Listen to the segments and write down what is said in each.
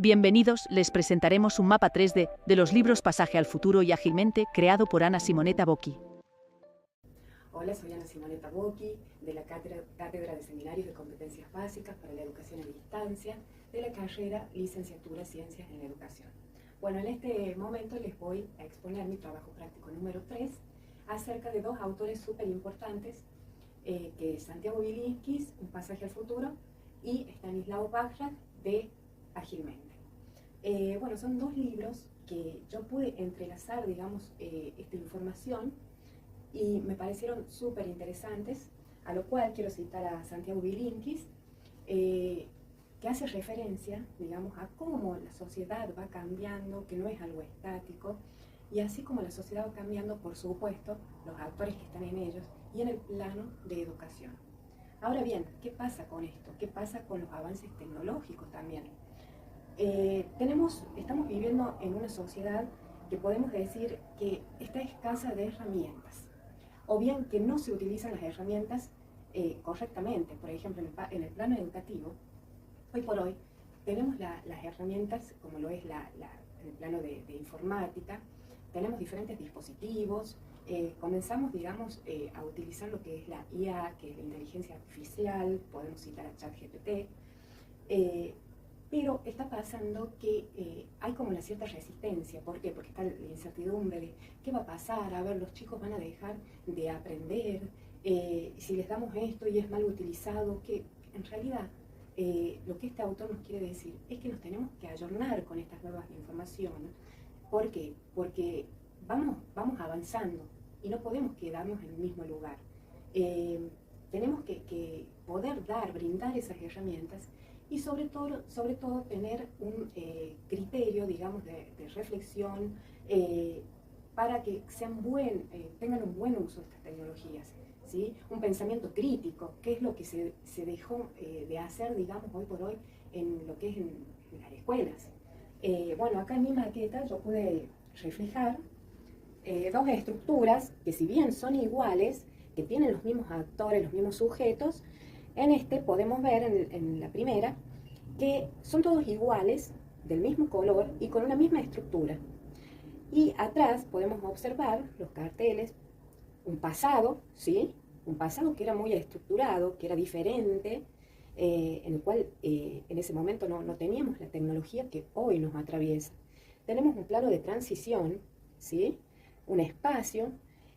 Bienvenidos, les presentaremos un mapa 3D de los libros Pasaje al futuro y Ágilmente, creado por Ana Simonetta Bocchi. Hola, soy Ana Simonetta Bocchi, de la Cátedra de Seminarios de Competencias Básicas para la Educación a Distancia, de la carrera Licenciatura Ciencias en la Educación. Bueno, en este momento les voy a exponer mi trabajo práctico número 3 acerca de dos autores súper importantes, que es Santiago Bilinskis, Un pasaje al futuro, y Stanislav Bajrad, de Ágilmente. Bueno, son dos libros que yo pude entrelazar, digamos, esta información y me parecieron súper interesantes, a lo cual quiero citar a Santiago Bilinskis, que hace referencia, digamos, a cómo la sociedad va cambiando, que no es algo estático, y así como la sociedad va cambiando, por supuesto, los actores que están en ellos y en el plano de educación. Ahora bien, ¿qué pasa con esto? ¿Qué pasa con los avances tecnológicos también? Estamos viviendo en una sociedad que podemos decir que está escasa de herramientas, o bien que no se utilizan las herramientas correctamente. Por ejemplo, en el plano educativo, hoy por hoy tenemos las herramientas, como lo es en el plano de informática, tenemos diferentes dispositivos, comenzamos, digamos, a utilizar lo que es la IA, que es la inteligencia artificial, podemos citar a ChatGPT, pero está pasando que hay como una cierta resistencia. ¿Por qué? Porque está la incertidumbre de qué va a pasar. A ver, los chicos van a dejar de aprender, si les damos esto y es mal utilizado, que en realidad lo que este autor nos quiere decir es que nos tenemos que ayornar con estas nuevas informaciones. ¿Por qué? Porque vamos avanzando y no podemos quedarnos en el mismo lugar. Tenemos que poder brindar esas herramientas y sobre todo tener un criterio, digamos, de reflexión para que tengan un buen uso de estas tecnologías, ¿sí? Un pensamiento crítico, que es lo que se dejó de hacer, digamos, hoy por hoy en lo que es en las escuelas. Bueno, acá en mi maqueta yo pude reflejar dos estructuras que, si bien son iguales, que tienen los mismos actores, los mismos sujetos, en este podemos ver en la primera que son todos iguales, del mismo color y con una misma estructura. Y atrás podemos observar los carteles, un pasado, ¿sí? Un pasado que era muy estructurado, que era diferente, en el cual en ese momento no teníamos la tecnología que hoy nos atraviesa. Tenemos un plano de transición, ¿sí? Un espacio,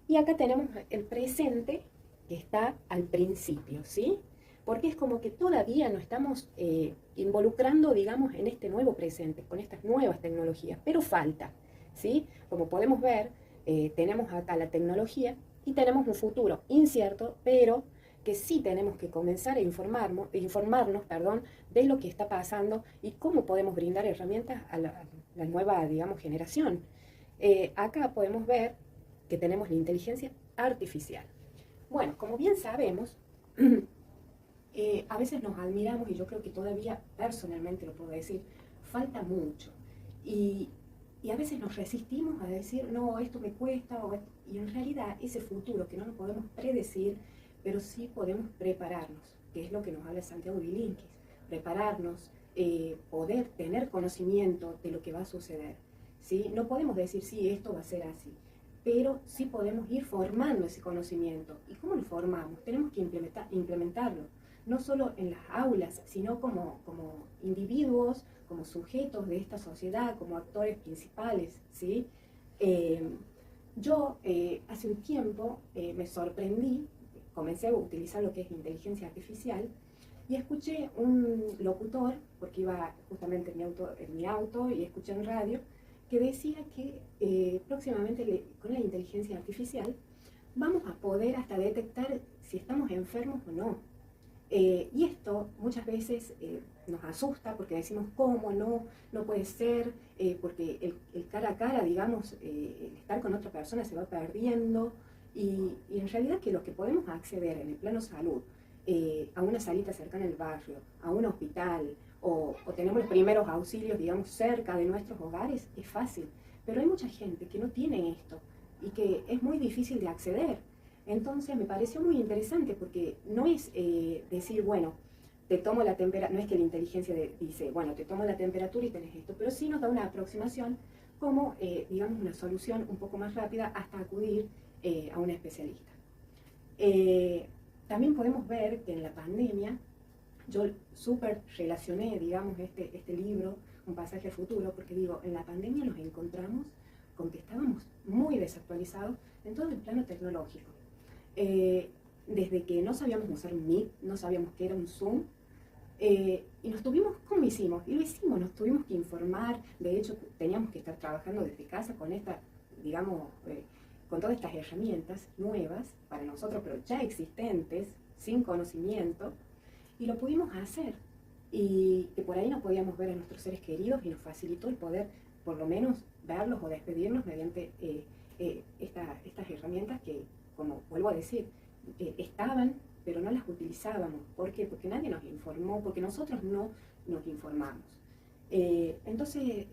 y acá tenemos el presente que está al principio, ¿sí? Porque es como que todavía no estamos involucrando, digamos, en este nuevo presente, con estas nuevas tecnologías, pero falta, ¿sí? Como podemos ver, tenemos acá la tecnología y tenemos un futuro incierto, pero que sí tenemos que comenzar a informarnos, de lo que está pasando y cómo podemos brindar herramientas a la nueva, digamos, generación. Acá podemos ver que tenemos la inteligencia artificial. Bueno, como bien sabemos, a veces nos admiramos, y yo creo que todavía personalmente lo puedo decir, falta mucho. Y a veces nos resistimos a decir, no, esto me cuesta, y en realidad ese futuro que no lo podemos predecir, pero sí podemos prepararnos, que es lo que nos habla Santiago Bilinskis, prepararnos, poder tener conocimiento de lo que va a suceder, ¿sí? No podemos decir, sí, esto va a ser así, pero sí podemos ir formando ese conocimiento. ¿Y cómo lo formamos? Tenemos que implementarlo, no solo en las aulas, sino como individuos, como sujetos de esta sociedad, como actores principales, ¿sí? Yo hace un tiempo me sorprendí, comencé a utilizar lo que es inteligencia artificial, y escuché un locutor, porque iba justamente en mi auto y escuché en radio, que decía que próximamente con la inteligencia artificial vamos a poder hasta detectar si estamos enfermos o no. Y esto muchas veces nos asusta porque decimos, ¿cómo? No puede ser, porque el cara a cara, digamos, el estar con otra persona se va perdiendo, y en realidad que lo que podemos acceder en el plano salud, a una salita cercana al barrio, a un hospital, o tenemos los primeros auxilios, digamos, cerca de nuestros hogares, es fácil. Pero hay mucha gente que no tiene esto y que es muy difícil de acceder. Entonces me pareció muy interesante porque no es decir, bueno, te tomo la temperatura, no es que la inteligencia dice, bueno, te tomo la temperatura y tenés esto, pero sí nos da una aproximación como, digamos, una solución un poco más rápida hasta acudir a un especialista. También podemos ver que en la pandemia, yo súper relacioné, digamos, este libro, Un pasaje al futuro, porque digo, en la pandemia nos encontramos con que estábamos muy desactualizados en todo el plano tecnológico. Desde que no sabíamos usar un Meet, no sabíamos qué era un Zoom, y nos tuvimos, ¿cómo hicimos? Y lo hicimos, nos tuvimos que informar, de hecho teníamos que estar trabajando desde casa con esta, digamos, con todas estas herramientas nuevas para nosotros, pero ya existentes, sin conocimiento, y lo pudimos hacer. Y que por ahí no podíamos ver a nuestros seres queridos y nos facilitó el poder, por lo menos, verlos o despedirnos mediante estas herramientas que, como vuelvo a decir, estaban, pero no las utilizábamos. ¿Por qué? Porque nadie nos informó, porque nosotros no nos informamos. Entonces,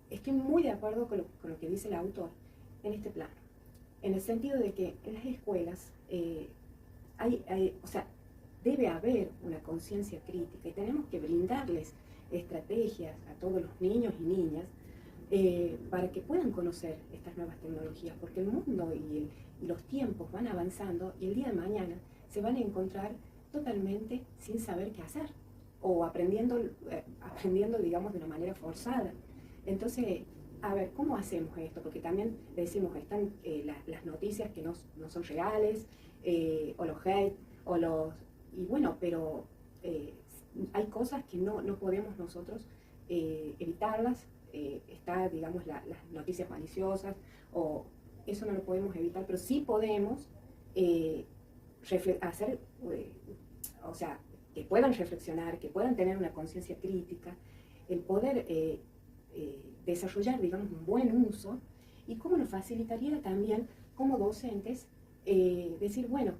estoy muy de acuerdo con lo que dice el autor en este plano, en el sentido de que en las escuelas o sea, debe haber una conciencia crítica y tenemos que brindarles estrategias a todos los niños y niñas para que puedan conocer estas nuevas tecnologías, porque el mundo y los tiempos van avanzando y el día de mañana se van a encontrar totalmente sin saber qué hacer o aprendiendo, digamos, de una manera forzada. Entonces, a ver, ¿cómo hacemos esto? Porque también decimos, están las noticias que no son reales, o los hate, y bueno, pero hay cosas que no podemos nosotros evitarlas. Está, digamos, las noticias maliciosas, o eso no lo podemos evitar, pero sí podemos hacer, o sea, que puedan reflexionar, que puedan tener una conciencia crítica, el poder desarrollar, digamos, un buen uso, y cómo nos facilitaría también como docentes decir, bueno,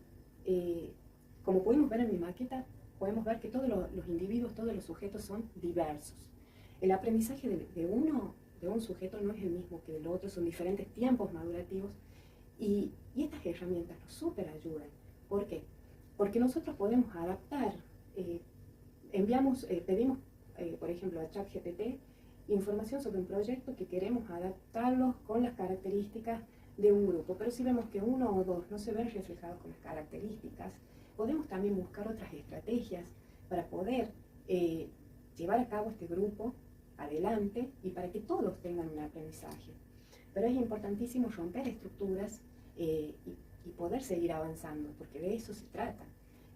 como pudimos ver en mi maqueta, podemos ver que todos los individuos, todos los sujetos son diversos. El aprendizaje de un sujeto no es el mismo que del otro, son diferentes tiempos madurativos, y estas herramientas nos súper ayudan. ¿Por qué? Porque nosotros podemos adaptar, pedimos, por ejemplo, a ChatGPT información sobre un proyecto que queremos adaptarlos con las características de un grupo, pero si vemos que uno o dos no se ven reflejados con las características, podemos también buscar otras estrategias para poder llevar a cabo este grupo adelante y para que todos tengan un aprendizaje. Pero es importantísimo romper estructuras y poder seguir avanzando, porque de eso se trata.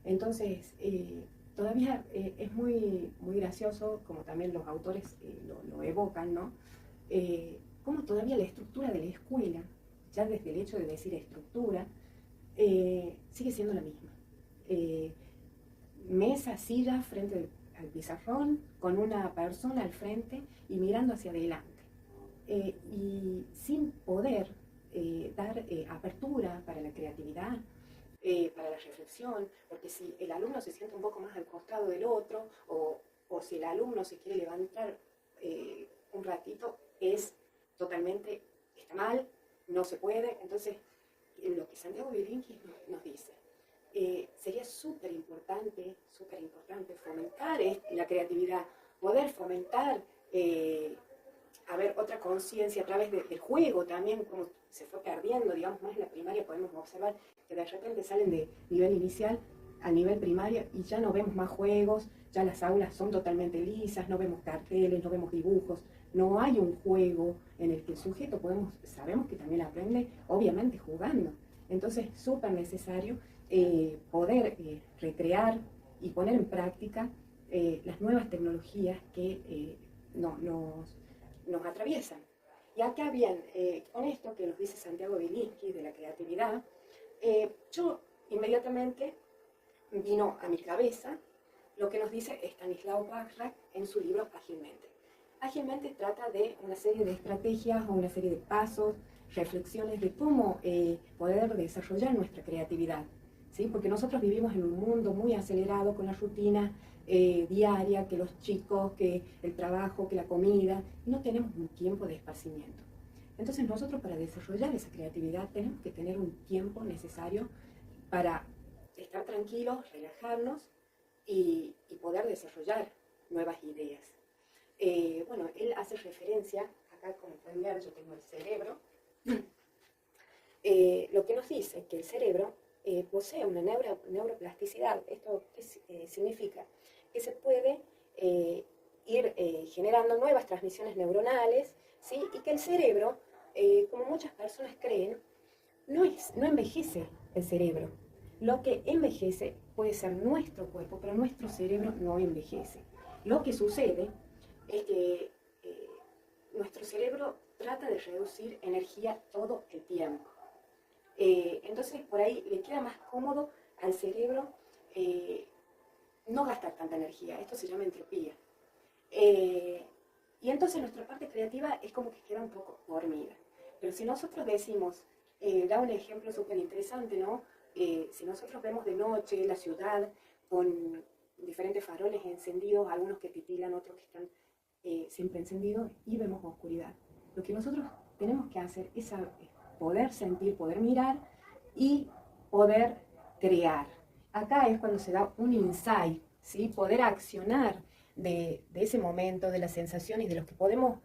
Entonces, todavía es muy gracioso, como también los autores lo evocan, ¿no? Cómo todavía la estructura de la escuela, ya desde el hecho de decir estructura, sigue siendo la misma. Mesa, silla frente al pizarrón, con una persona al frente y mirando hacia adelante. Y sin poder dar apertura para la creatividad, para la reflexión, porque si el alumno se siente un poco más al costado del otro, o si el alumno se quiere levantar un ratito, está mal, no se puede. Entonces, lo que Santiago Bilinkis nos dice, sería súper importante fomentar la creatividad, poder fomentar otra conciencia a través del juego también, como se fue perdiendo, digamos, más en la primaria podemos observar que de repente salen de nivel inicial a nivel primario y ya no vemos más juegos, ya las aulas son totalmente lisas, no vemos carteles, no vemos dibujos, no hay un juego en el que el sujeto sabemos que también aprende, obviamente jugando. Entonces es súper necesario poder recrear y poner en práctica las nuevas tecnologías que nos atraviesan. Y acá bien, con esto que nos dice Santiago Bilinkis de la creatividad, yo inmediatamente vino a mi cabeza lo que nos dice Stanislav Bajrak en su libro Ágilmente. Ágilmente trata de una serie de estrategias o una serie de pasos, reflexiones de cómo poder desarrollar nuestra creatividad, ¿sí? Porque nosotros vivimos en un mundo muy acelerado con la rutina diaria, que los chicos, que el trabajo, que la comida, y no tenemos un tiempo de esparcimiento. Entonces nosotros para desarrollar esa creatividad tenemos que tener un tiempo necesario para estar tranquilos, relajarnos y poder desarrollar nuevas ideas. Bueno, él hace referencia, acá como pueden ver yo tengo el cerebro, lo que nos dice que el cerebro posee una neuroplasticidad. ¿Esto qué significa? Que se puede ir generando nuevas transmisiones neuronales, ¿sí? Y que el cerebro, como muchas personas creen, no envejece el cerebro. Lo que envejece puede ser nuestro cuerpo, pero nuestro cerebro no envejece. Lo que sucede es que nuestro cerebro trata de reducir energía todo el tiempo. Entonces, por ahí le queda más cómodo al cerebro no gastar tanta energía. Esto se llama entropía. Y entonces nuestra parte creativa es como que queda un poco dormida. Pero si nosotros decimos, da un ejemplo súper interesante, ¿no? Si nosotros vemos de noche la ciudad con diferentes faroles encendidos, algunos que titilan, otros que están siempre encendidos, y vemos oscuridad. Lo que nosotros tenemos que hacer es poder sentir, poder mirar y poder crear. Acá es cuando se da un insight, ¿sí? Poder accionar de ese momento, de las sensaciones, de los que podemos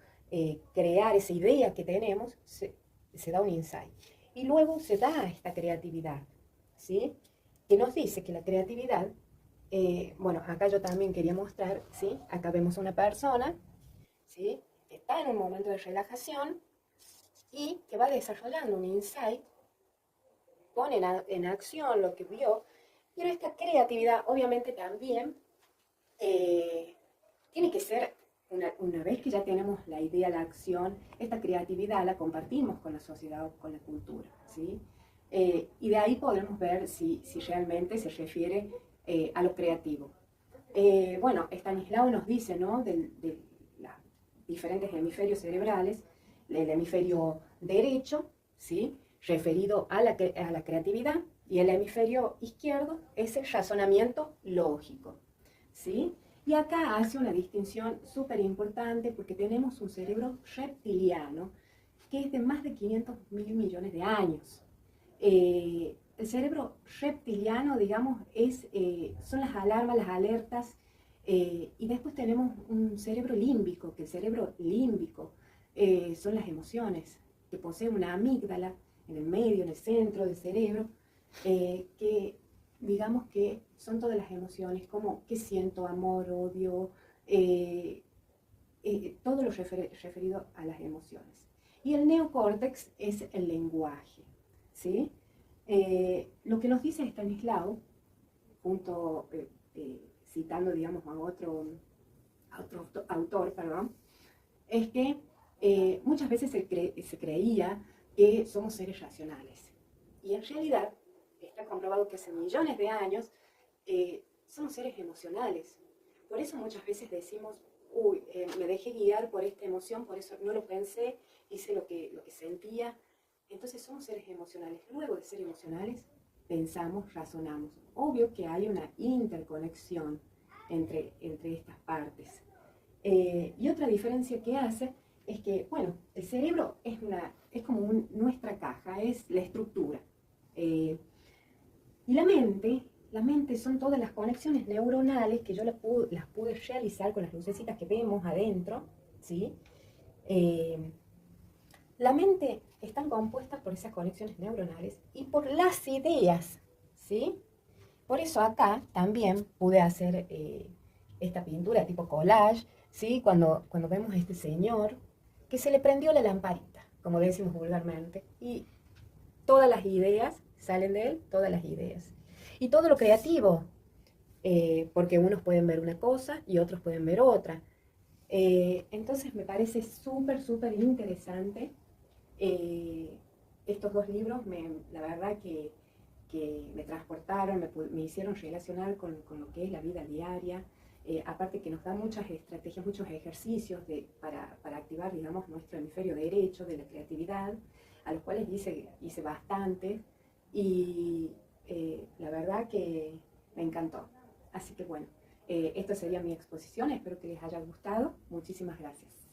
crear, esa idea que tenemos, se da un insight. Y luego se da esta creatividad, ¿sí? Que nos dice que la creatividad, bueno, acá yo también quería mostrar, ¿sí? Acá vemos a una persona, ¿sí? Que está en un momento de relajación y que va desarrollando un insight, pone en acción lo que vio, pero esta creatividad obviamente también tiene que ser, una vez que ya tenemos la idea, la acción, esta creatividad la compartimos con la sociedad o con la cultura, ¿sí? Y de ahí podemos ver si realmente se refiere a lo creativo. Bueno, Stanislao nos dice, ¿no? De los diferentes hemisferios cerebrales, el hemisferio derecho, ¿sí? Referido a la creatividad, y el hemisferio izquierdo es el razonamiento lógico, ¿sí? Y acá hace una distinción súper importante porque tenemos un cerebro reptiliano que es de más de 500.000 millones de años. El cerebro reptiliano, digamos, son las alarmas, las alertas, y después tenemos un cerebro límbico, que el cerebro límbico son las emociones, que posee una amígdala en el medio, en el centro del cerebro, que digamos que son todas las emociones, como que siento, amor, odio, todo lo referido a las emociones. Y el neocórtex es el lenguaje, ¿sí? Lo que nos dice Stanislao, citando, digamos, a otro autor, perdón, es que muchas veces se creía que somos seres racionales. Y en realidad está comprobado que hace millones de años somos seres emocionales. Por eso muchas veces decimos, uy, me dejé guiar por esta emoción, por eso no lo pensé, hice lo que sentía. Entonces somos seres emocionales. Luego de ser emocionales, pensamos, razonamos. Obvio que hay una interconexión entre estas partes. Y otra diferencia que hace es que, bueno, el cerebro es como nuestra caja, es la estructura. Y la mente son todas las conexiones neuronales que yo las pude realizar con las lucecitas que vemos adentro, ¿sí? La mente está compuesta por esas conexiones neuronales y por las ideas, ¿sí? Por eso acá también pude hacer esta pintura tipo collage, ¿sí? Cuando vemos a este señor que se le prendió la lamparita, como decimos vulgarmente, y todas las ideas salen de él, todas las ideas. Y todo lo creativo, porque unos pueden ver una cosa y otros pueden ver otra. Entonces me parece súper, súper interesante. Estos dos libros, la verdad que me transportaron, me hicieron relacionar con lo que es la vida diaria. Aparte que nos da muchas estrategias, muchos ejercicios para activar, digamos, nuestro hemisferio derecho de la creatividad, a los cuales hice bastante, y la verdad que me encantó. Así que bueno, esta sería mi exposición, espero que les haya gustado. Muchísimas gracias.